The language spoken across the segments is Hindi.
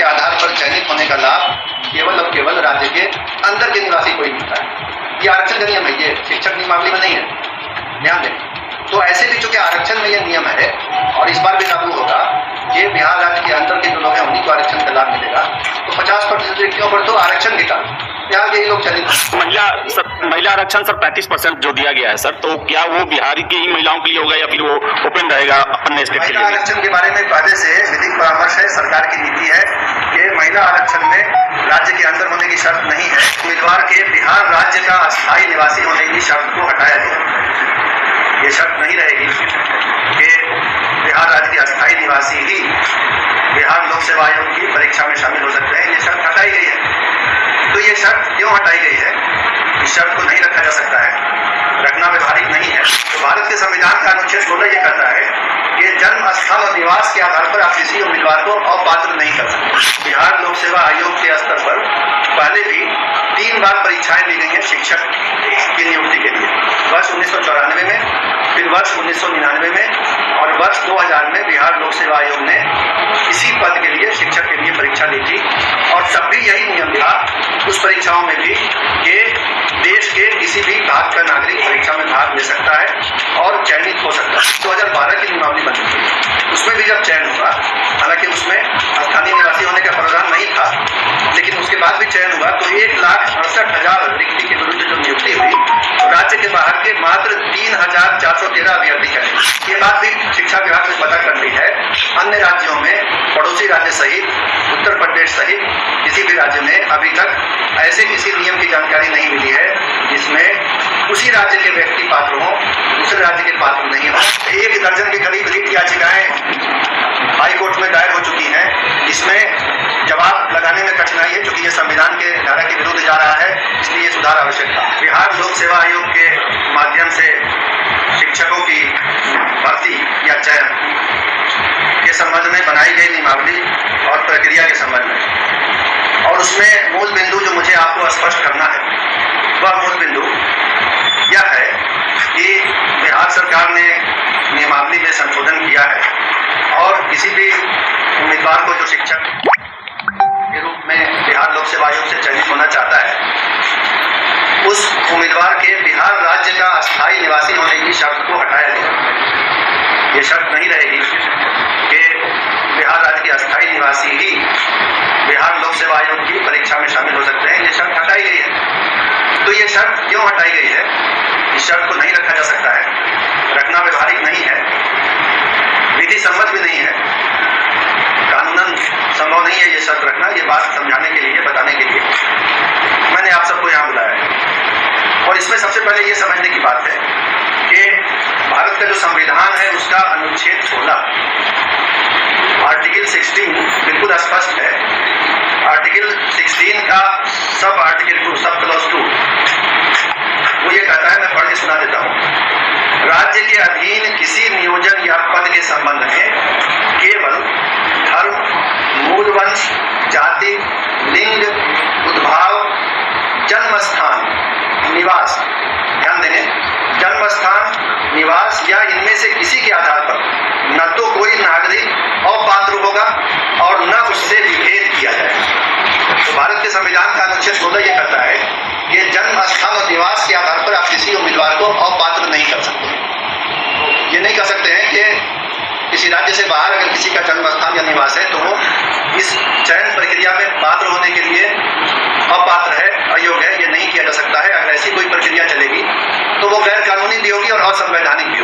के आधार पर चयनित होने का लाभ केवल और केवल राज्य के अंदर के निवासी को ही मिलता है। ये आरक्षण का नियम है, ये शिक्षक नियमावली में नहीं है, ध्यान दें। तो ऐसे भी चूंकि आरक्षण में यह नियम है और इस बार भी लागू होगा कि बिहार राज्य के अंदर के जो लोग हैं उन्हीं को आरक्षण का लाभ मिलेगा। तो 50% रिक्तियों पर तो आरक्षण के कारण बिहार के ही लोग चयनित। महिला आरक्षण सर 35% जो दिया गया है सर, तो क्या वो बिहार की ही महिलाओं के लिए होगा या फिर वो ओपन रहेगा अन्य स्टेट के लिए? महिला आरक्षण के बारे में पहले से विधिक परामर्श है, सरकार की नीति है कि महिला आरक्षण में राज्य के अंदर होने की शर्त नहीं है। उम्मीदवार के बिहार राज्य का अस्थायी निवासी होने की शर्त को हटाया गया। ये शर्त नहीं रहेगी कि बिहार राज्य के अस्थायी निवासी ही बिहार लोक सेवा आयोग की परीक्षा में शामिल हो सकते हैं। ये शर्त हटाई गई है। तो ये शर्त क्यों हटाई गई है? इस शर्त को नहीं रखा जा सकता है, रखना व्यवहारिक नहीं है। तो भारत के संविधान का अनुच्छेद 16 ये कहता है कि जन्म स्थल और निवास के आधार पर आप किसी उम्मीदवार को अपात्र नहीं कर सकते। बिहार लोक सेवा आयोग के स्तर पर पहले भी 3 बार परीक्षाएं ली गई हैं शिक्षक की नियुक्ति के लिए, वर्ष 1994 में, फिर वर्ष 1999 में और वर्ष 2000 में बिहार लोक सेवा आयोग ने इसी पद के लिए शिक्षक के लिए परीक्षा ली थी। और तब भी यही नियम था उस परीक्षाओं में भी कि देश के किसी भी भाग का नागरिक परीक्षा में भाग ले सकता है और चयनित हो सकता है। 2012 की नियमावली बन चुकी है, उसमें भी जब चयन हुआ, हालांकि उसमें स्थानीय निवासी होने का प्रावधान नहीं था, लेकिन उसके बाद भी चयन हुआ तो 1,68,000 रिक्ति के विरुद्ध जो नियुक्ति हुई तो राज्य के बाहर के मात्र 3,413 अभ्यर्थी चयनित। ये बात भी शिक्षा विभाग ने पता कर ली है। अन्य राज्यों में पड़ोसी राज्य सहित उत्तर प्रदेश सहित किसी भी राज्य में अभी तक ऐसे किसी नियम की जानकारी नहीं मिली है जिसमें उसी राज्य के व्यक्ति पात्र हों, दूसरे राज्य के पात्र नहीं हों। 1 दर्जन के करीब रिट याचिकाएं हाई कोर्ट में दायर हो चुकी हैं, जिसमें जवाब लगाने में कठिनाई है क्योंकि ये संविधान के धारा के विरुद्ध जा रहा है, इसलिए सुधार आवश्यक था। बिहार लोक सेवा आयोग के माध्यम से शिक्षकों की भर्ती या चयन के संबंध में बनाई गई नियमावली और प्रक्रिया के संबंध में, और उसमें मूल बिंदु जो मुझे आपको स्पष्ट करना है वह मूल बिंदु यह है कि बिहार सरकार ने नियमावली में संशोधन किया है और किसी भी उम्मीदवार को जो शिक्षक के रूप में बिहार लोक सेवा आयोग से चयनित होना चाहता है उस उम्मीदवार के बिहार राज्य का अस्थायी निवासी होने की शर्त को हटाया गया। ये शर्त नहीं रहेगी कि बिहार राज्य के अस्थायी निवासी ही बिहार लोक सेवा आयोग की परीक्षा में शामिल हो सकते हैं। ये शर्त हटाई गई है। तो ये शर्त क्यों हटाई गई है? इस शर्त को नहीं रखा जा सकता है, रखना व्यवहारिक नहीं है, विधि सम्मत भी नहीं है, कानूनन संभव नहीं है ये शर्त रखना। ये बात समझाने के लिए, बताने के लिए मैंने आप सबको यहाँ बुलाया है। और इसमें सबसे पहले ये समझने की बात है कि भारत का जो संविधान है उसका अनुच्छेद 16 आर्टिकल 16 बिल्कुल स्पष्ट है। आर्टिकल 16 का सब आर्टिकल 2 सब क्लॉज 2 वो ये कहता है, मैं पढ़ के सुना देता हूँ। राज्य के अधीन किसी नियोजन या पद के संबंध में केवल धर्म, मूल वंश, जाति, लिंग, उद्भाव, जन्म स्थान, निवास, ध्यान देंगे, जन्म स्थान, निवास या इनमें से किसी के आधार पर न तो कोई नागरिक अपात्र होगा और न उससे विभेद किया जाएगा। तो भारत के संविधान का अनुच्छेद 16 ये कहता है कि जन्म स्थान और निवास के आधार पर आप किसी उम्मीदवार को अपात्र नहीं कर सकते। ये नहीं कर सकते हैं कि किसी राज्य से बाहर अगर किसी का जन्म स्थान या निवास है तो वो इस चयन प्रक्रिया में पात्र होने के लिए अपात्र है, अयोग्य है। ये नहीं किया जा सकता है। अगर ऐसी कोई प्रक्रिया चलेगी तो वो गैर कानूनी भी होगी और असंवैधानिक भी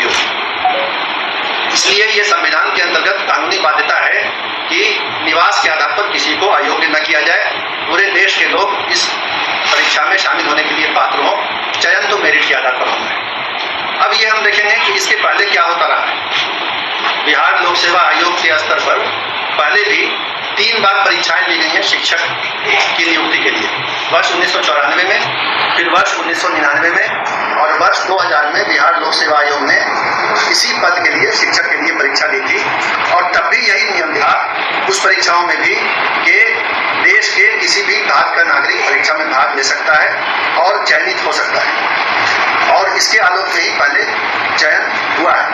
होगी। इसलिए ये संविधान के अंतर्गत कानूनी बाध्यता है कि निवास के आधार पर किसी को अयोग्य न किया जाए। पूरे देश के लोग इस परीक्षा में शामिल होने के लिए पात्र हों। चयन तो मेरिट के आधार पर होना है। अब ये हम देखेंगे कि इसके पहले क्या होता रहा है। बिहार लोक सेवा आयोग के स्तर पर पहले भी 3 बार परीक्षाएं ली गई हैं शिक्षक की नियुक्ति के लिए, वर्ष 1994 में, फिर वर्ष 1999 में और वर्ष 2000 में बिहार लोक सेवा आयोग ने इसी पद के लिए शिक्षक के लिए परीक्षा ली थी। और तब भी यही नियम था उस परीक्षाओं में भी कि देश के किसी भी भाग का नागरिक परीक्षा में भाग ले सकता है और चयनित हो सकता है। और इसके आलोक में ही पहले चयन हुआ है।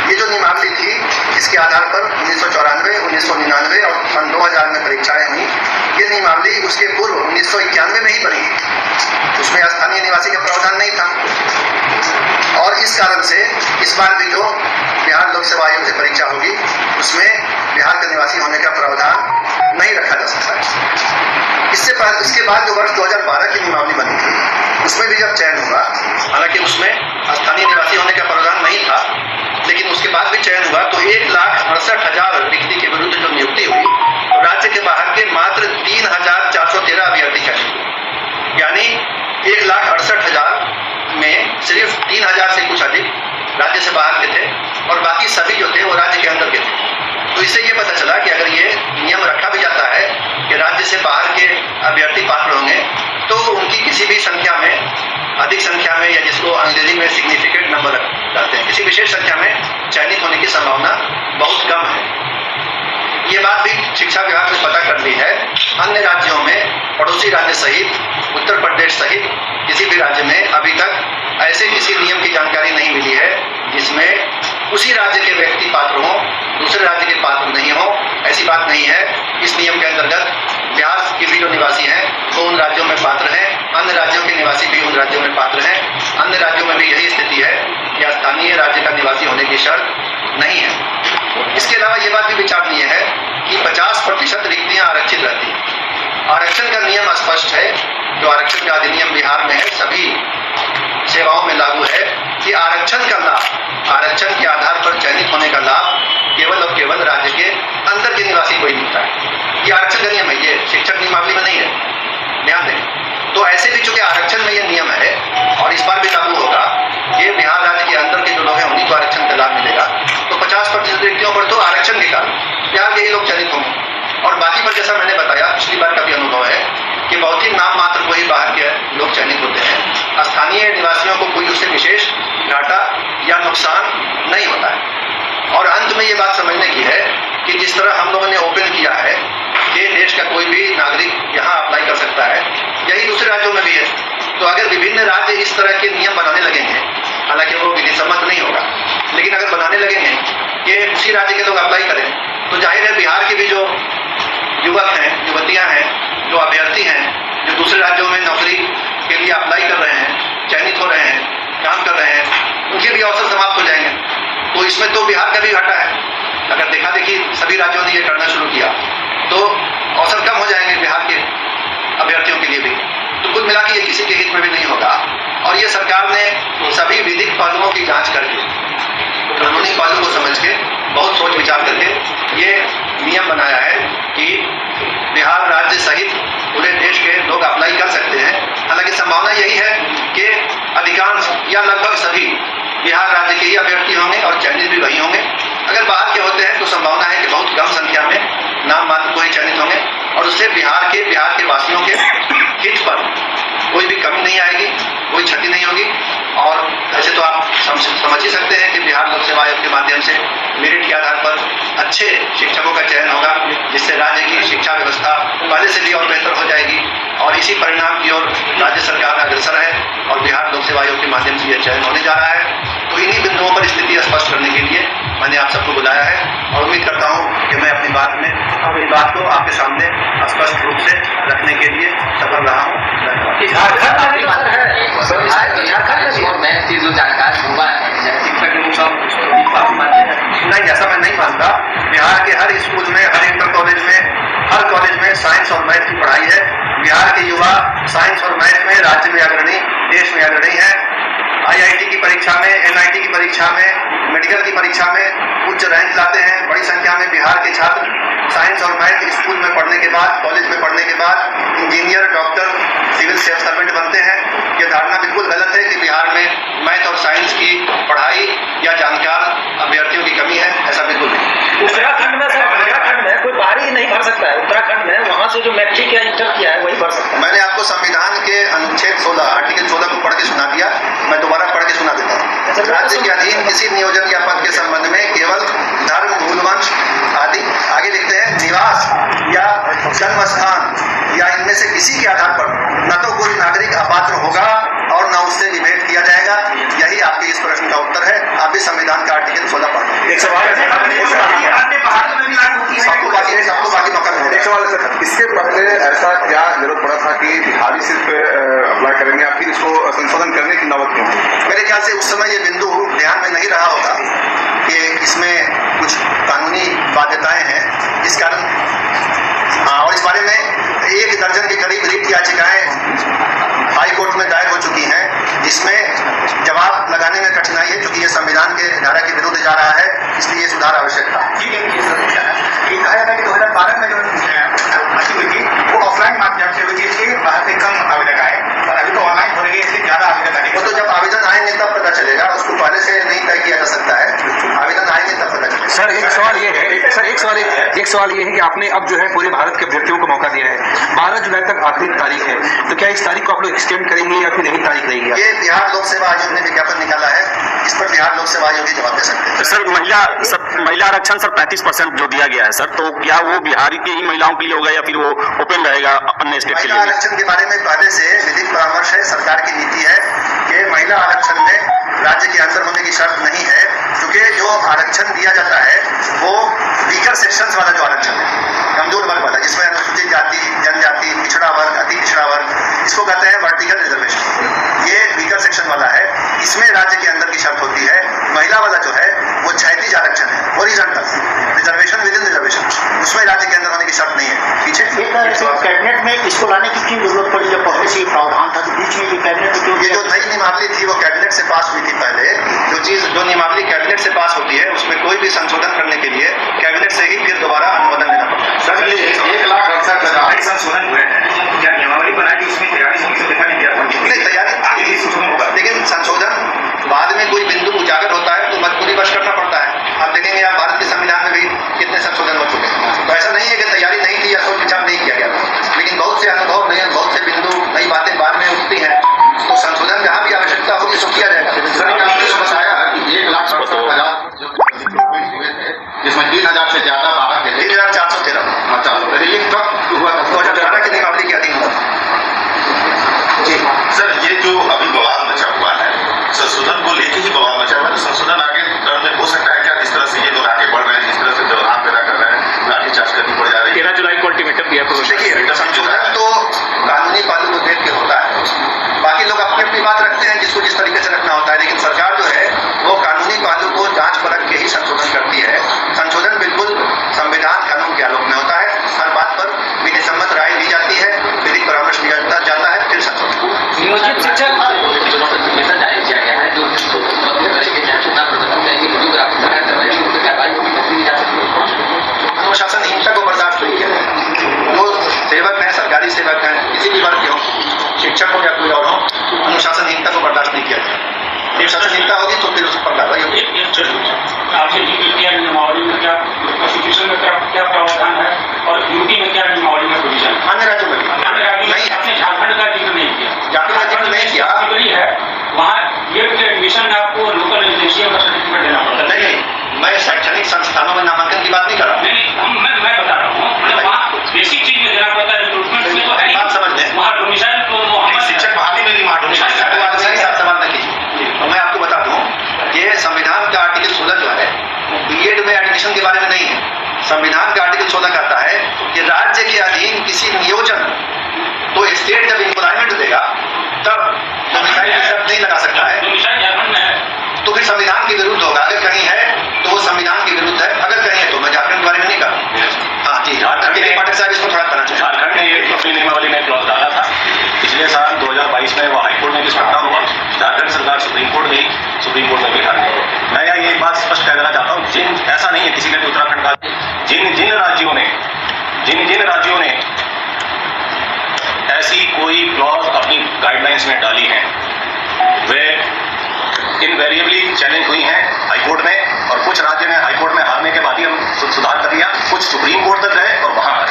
ये जो नियमावली थी, इसके आधार पर 1994, 1999 और सन 2000 में परीक्षाएं हुई। ये नियमावली उसके पूर्व 1991 में ही बनी, उसमें स्थानीय निवासी का प्रावधान नहीं था। और इस कारण से इस बार भी जो बिहार लोक सेवा आयोग से परीक्षा होगी, उसमें बिहार का निवासी होने का प्रावधान नहीं रखा जा सकता है। इसके बाद जो वर्ष 2012 की नियमावली बनी थी, उसमें भी जब चयन हुआ, हालांकि उसमें स्थानीय निवासी होने का प्रावधान नहीं था, लेकिन उसके बाद भी चयन हुआ, तो 1,68,000 रिक्ति के विरुद्ध जो नियुक्ति हुई, तो राज्य के बाहर के मात्र 3,413 अभ्यर्थी चयनित, यानी 1,68,000 में सिर्फ 3,000 से कुछ अधिक राज्य से बाहर के थे और बाकी सभी जो थे वो राज्य के अंदर के थे। तो इससे ये पता चला कि अगर ये नियम रखा भी जाता है कि राज्य से बाहर के अभ्यर्थी पात्र होंगे, तो उनकी किसी भी संख्या में, अधिक संख्या में, या जिसको अंग्रेजी में सिग्निफिकेंट नंबर कहते हैं, किसी विशेष संख्या में चयनित होने की संभावना बहुत कम है। ये बात भी शिक्षा विभाग ने पता कर ली है। अन्य राज्यों में, पड़ोसी राज्य सहित, उत्तर प्रदेश सहित किसी भी राज्य में अभी तक ऐसे किसी नियम की जानकारी नहीं मिली है जिसमें उसी राज्य के व्यक्ति पात्र हों, दूसरे राज्य के पात्र नहीं हो। ऐसी बात नहीं है। इस नियम के अंतर्गत बिहार के भी जो निवासी हैं वो उन राज्यों में पात्र हैं, अन्य राज्यों के निवासी भी उन राज्यों में पात्र हैं। अन्य राज्यों में भी यही स्थिति है कि स्थानीय राज्य का निवासी होने की शर्त नहीं है। इसके अलावा ये बात भी विचारणीय है कि 50% रिक्तियां आरक्षित रहती हैं। आरक्षण का नियम स्पष्ट है, जो आरक्षण का अधिनियम बिहार में है, सभी सेवाओं में लागू है कि आरक्षण का लाभ, आरक्षण के आधार पर चयनित होने का लाभ केवल और केवल राज्य के अंदर के निवासी को ही मिलता है। ये आरक्षण का नियम है, ये शिक्षक नियमावली में नहीं है, ध्यान दें। तो ऐसे भी चूंकि आरक्षण में ये नियम है और इस बार भी लागू होगा कि बिहार राज्य के अंदर के जो लोग हैं उन्हीं को आरक्षण का लाभ मिलेगा, तो 50% रिक्तियों पर तो आरक्षण के कारण बिहार के ही लोग चयनित होंगे। और बाकी पर जैसा मैंने बताया, पिछली बार का भी अनुभव है कि बहुत ही नाम मात्र को ही बाहर के लोग चयनित होते हैं। स्थानीय निवासियों को कोई उससे विशेष घाटा या नुकसान नहीं होता है। और अंत में ये बात समझने की है कि जिस तरह हम लोगों ने ओपन किया है कि देश का कोई भी नागरिक यहाँ अप्लाई कर सकता है, यही दूसरे राज्यों में भी है। तो अगर विभिन्न राज्य इस तरह के नियम बनाने लगेंगे, हालांकि वो विधि सम्मत नहीं होगा, लेकिन अगर बनाने लगेंगे कि उसी राज्य के लोग अप्लाई करें, तो जाहिर है बिहार के भी जो युवक हैं, युवतियां हैं, जो अभ्यर्थी हैं, जो दूसरे राज्यों में नौकरी के लिए अप्लाई कर रहे हैं, चयनित हो रहे हैं, काम कर रहे हैं, उनके भी अवसर समाप्त हो जाएंगे। तो इसमें तो बिहार का भी घाटा है। अगर देखा देखी सभी राज्यों ने ये करना शुरू किया तो अवसर कम हो जाएंगे बिहार के अभ्यर्थियों के लिए भी। तो कुल मिला के ये किसी के हित में भी नहीं होगा। और ये सरकार ने सभी विधिक पहलुओं की जांच करके, कानूनी पहलू को समझ के, बहुत सोच विचार करके ये नियम बनाया है कि बिहार राज्य सहित पूरे देश के लोग अप्लाई कर सकते हैं। हालांकि संभावना यही है कि अधिकांश या लगभग सभी बिहार राज्य के ही अभ्यर्थी होंगे और चयनित भी वही होंगे। अगर बाहर के होते हैं तो संभावना है कि बहुत कम संख्या में नाम मात्र को ही चयनित होंगे और उससे बिहार के वासियों के हित पर कोई भी कमी नहीं आएगी, कोई क्षति नहीं होगी। और ऐसे तो आप समझ ही सकते हैं कि बिहार लोक सेवा आयोग के माध्यम से मेरिट के आधार पर अच्छे शिक्षकों का चयन होगा, जिससे राज्य की शिक्षा व्यवस्था पहले से भी और बेहतर हो जाएगी। और इसी परिणाम की ओर राज्य सरकार अग्रसर है और बिहार लोक सेवा आयोग के माध्यम से यह चयन होने जा रहा है। तो इन्हीं बिंदुओं पर स्थिति स्पष्ट करने के लिए मैंने आप सबको बुलाया है और उम्मीद करता हूँ कि मैं अपनी बात को आपके सामने स्पष्ट रूप से रखने के लिए सफल रहा हूँ। नहीं, ऐसा मैं नहीं मानता। बिहार के हर स्कूल में, हर इंटर कॉलेज में, हर कॉलेज में साइंस और मैथ की पढ़ाई है। बिहार के युवा साइंस और मैथ में राज्य में अग्रणी, देश में अग्रणी है। IIT की परीक्षा में, NIT की परीक्षा में, मेडिकल की परीक्षा में उच्च रैंक लाते हैं। बड़ी संख्या में बिहार के छात्र साइंस और मैथ स्कूल में पढ़ने के बाद, कॉलेज में पढ़ने के बाद इंजीनियर, डॉक्टर, सिविल सर्वेंट बनते हैं। ये धारणा बिल्कुल गलत है कि बिहार में मैथ और साइंस की पढ़ाई या जानकार अभ्यर्थियों की कमी है, ऐसा बिल्कुल नहीं। उत्तराखंड में कोई बाहरी नहीं भर सकता है। उत्तराखंड में वहाँ से जो मैट्रिक या इंटर किया है वही भर सकता है। मैंने आपको संविधान के अनुच्छेद 16, आर्टिकल 16 को पढ़ के सुना दिया, मैं दोबारा पढ़ के सुना देता हूँ। राज्य के अधीन किसी नियोजन या पद के संबंध में केवल धर्म, मूल वंश आदि, आगे लिखते हैं, निवास या जन्म स्थान या इनमें से किसी के आधार पर न तो कोई नागरिक अपात्र होगा और न उससे विभेद किया जाएगा, आपके इस प्रश्न का उत्तर है। आप भी संविधान का आर्टिकल 16 पढ़ एक सवाल है सबको बाकी मौका मिलेगा। एक सवाल है सर, इसके पहले ऐसा क्या जरूरत पड़ा था कि बिहारी सिर्फ अप्लाई करेंगे, या फिर इसको संशोधन करने की नौबत क्यों? मेरे ख्याल से उस समय ये बिंदु ध्यान में नहीं रहा होगा कि इसमें कुछ कानूनी बाध्यताएं हैं, इस कारण और इस बारे में 1 दर्जन के करीब रिट याचिकाएं हाई कोर्ट में दायर हो चुकी हैं, जिसमें जवाब लगाने में कठिनाई है क्योंकि ये संविधान के धारा के विरुद्ध जा रहा है, इसलिए ये सुधार आवश्यक था। ये कहा जाता है कि 2012 में जो भर्ती हुई थी वो ऑफलाइन माध्यम से हुई थी, इसलिए बाहर से कम आवेदक आए, और अभी तो ऑनलाइन हो रही है, इसलिए ज्यादा आवेदक आएंगे। वो तो जब आवेदन आएंगे तब पता चलेगा, उसको पहले से नहीं तय किया जा सकता है, आवेदन आएंगे तब पता चलेगा। सर एक सवाल ये है, सर एक सवाल ये है कि आपने अब जो है पूरे भारत के अभ्यर्थियों को मौका दिया है, 12 जुलाई तक आखिरी तारीख है, तो क्या इस तारीख को आप लोग एक्सटेंड करेंगे या फिर यही तारीख रहेगी? ये बिहार लोक सेवा आयोग ने विज्ञापन निकाला है, इस पर बिहार लोक सेवा आयोग ही जवाब दे सकते हैं। सर महिला आरक्षण सर 35% जो दिया गया है सर, तो क्या वो बिहारी की ही महिलाओं के लिए होगा या फिर वो ओपन रहेगा अन्य स्टेट के महिला लिए? आरक्षण के बारे में पहले से विधिक परामर्श है, सरकार की नीति है कि महिला आरक्षण में राज्य के अंदर होने की शर्त नहीं है, क्योंकि जो आरक्षण दिया जाता है वो वीकर सेक्शंस वाला जो आरक्षण है, कमजोर वर्ग वाला, जिसमें अनुसूचित जाति, जनजाति, पिछड़ा वर्ग, अति पिछड़ा वर्ग, इसको कहते हैं वर्टिकल रिजर्वेशन, ये वीकर सेक्शन वाला है, इसमें राज्य के अंदर की शर्त होती है। महिला वाला जो है वो क्षैतिज आरक्षण है, horizontal reservation with in reservation, उसमें राज्य के अंदर होने की शर्त नहीं है। पीछे कैबिनेट में इसको लाने की क्यों जरूरत पड़ी, जब पहले से प्रावधान था, तो बीच में ये कैबिनेट में क्यों? ये जो नई नियमावली थी वो कैबिनेट से पास हुई थी पहले, जो नियमावली कैबिनेट से पास होती है उसमें कोई भी संशोधन करने के लिए कैबिनेट से ही फिर दोबारा अनुमोदन लेना पड़ता है। सर, ये 1,68,000 संशोधन हुए हैं, क्या नियमावली बनाई थी उसमें तैयारी होने से देखा नहीं गया? नहीं, तैयारी आगे संशोधन होगा, लेकिन संशोधन बाद में कोई बिंदु उजागर होता है तो मजबूरी वश करना पड़ता है। आप देखेंगे आप भारत के संविधान में भी कितने संशोधन हो चुके हैं, तो ऐसा नहीं है कि तैयारी नहीं थी या सोच विचार नहीं किया गया, लेकिन बहुत से अनुभव नए, बहुत से बिंदु, नई बातें बाद में उठती हैं, तो संशोधन जहाँ भी आवश्यकता होगी सो किया जाएगा। सर, आपने बताया कि 1,68,000 जो हुए थे, जिसमें 3,000 से ज्यादा बाहर के थे। 3,413। अच्छा, तो ये कब हुआ था? 2018 की नियमावली के अधीन हुआ। सर, ये जो अभी बवाल मचा हुआ है, संशोधन को लेके ही बवाल मचा हुआ है, तो संशोधन आगे टर्म में हो सकता है क्या? जिस तरह से ये लोग आगे बढ़ रहे हैं, जिस तरह से व्यवधान पैदा कर रहे हैं, लाठीचार्ज करनी पड़ जा रही है। 13 जुलाई को अल्टीमेटम दिया। देखिए, संशोधन तो कानूनी पहलू को देख के होता है, बाकी लोग अपनी अपनी बात रखते हैं जिसको जिस तरीके से रखना होता है, लेकिन सरकार जो है वो कानूनी पहलू को जांच परख के ही संशोधन करती है। संशोधन बिल्कुल संविधान कानून के आलोक में होता है, हर बात पर विधिसम्मत राय ली जाती है, विधिक परामर्श लिया जाता है, फिर संशोधन। नियोजित शिक्षक जारी किया गया है, जो अनुशासनहीनता को बर्दाश्त नहीं किया जाएगा। जो सेवक हैं, सरकारी सेवक हैं, किसी भी वर्ग के हो, शिक्षक हो या कोई और हो, अनुशासनहीनता को बर्दाश्त नहीं किया जाएगा। अनुशासनहीनता होगी तो फिर उस पर कार्रवाई होगी। आपसे नियमावली में क्या, कॉन्स्टिट्यूशन में क्या प्रावधान है और यूपी में क्या नियमावली में प्रोविजन है? अन्य राज्यों में भी नहीं है। आपने झारखंड का जिक्र नहीं किया, झारखंड का जिक्र नहीं किया है वहाँ ये एडमिशन में आपको लोकल रेजिडेंशियल का सर्टिफिकेट देना पड़ता है। नहीं, मैं शैक्षणिक संस्थानों में नामांकन की बात नहीं कर रहा। मैं बता रहा हूँ, मतलब वहाँ बेसिक चीज में देना पड़ता है, रिक्रूटमेंट में तो है बात समझ लें, वहाँ डोमिसाइल तो वो शिक्षक बहाली में नहीं, वहाँ डोमिसाइल सवाल न कीजिए। तो मैं आपको बता दूं, ये संविधान का आर्टिकल 16 जो है बीएड में एडमिशन के बारे में नहीं है। संविधान का आर्टिकल 16 कहता है कि राज्य के अधीन किसी नियोजन, तो स्टेट जब एम्प्लॉयमेंट देगा तब डोमिसाइल की शर्त नहीं लगा सकता है, डोमिसाइल झारखंड में है तो फिर संविधान के विरुद्ध होगा। अगर कहीं है तो वो संविधान के विरुद्ध है, अगर कहीं है तो मैं झारखंड के बारे में नहीं कर रहा। हाँ जी, झारखंड के पाठक साहब इसको थोड़ा करना चाहिए। झारखंड ने ये अपनी नियमावली में क्लॉज डाला था, पिछले साल 2022 में वो हाईकोर्ट में भी स्पष्ट हुआ, झारखंड सरकार सुप्रीम कोर्ट गई, सुप्रीम कोर्ट में भी हार गई। मैं ये बात स्पष्ट कहना चाहता हूँ, ऐसा नहीं है किसी ने भी उत्तराखंड का, जिन राज्यों ने ऐसी कोई क्लॉज अपनी गाइडलाइंस में डाली है वे इनवेरिएबली चैलेंज हुई हैं हाईकोर्ट में, और कुछ राज्य में हाईकोर्ट में हारने के बाद ही हम सुधार कर दिया, कुछ सुप्रीम कोर्ट तक गए और वहां आए।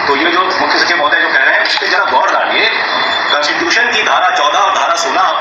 तो ये जो मुख्य सचिव महोदय जो कह रहे हैं उस पर जरा गौर डालिए। कॉन्स्टिट्यूशन की धारा 14 और धारा 16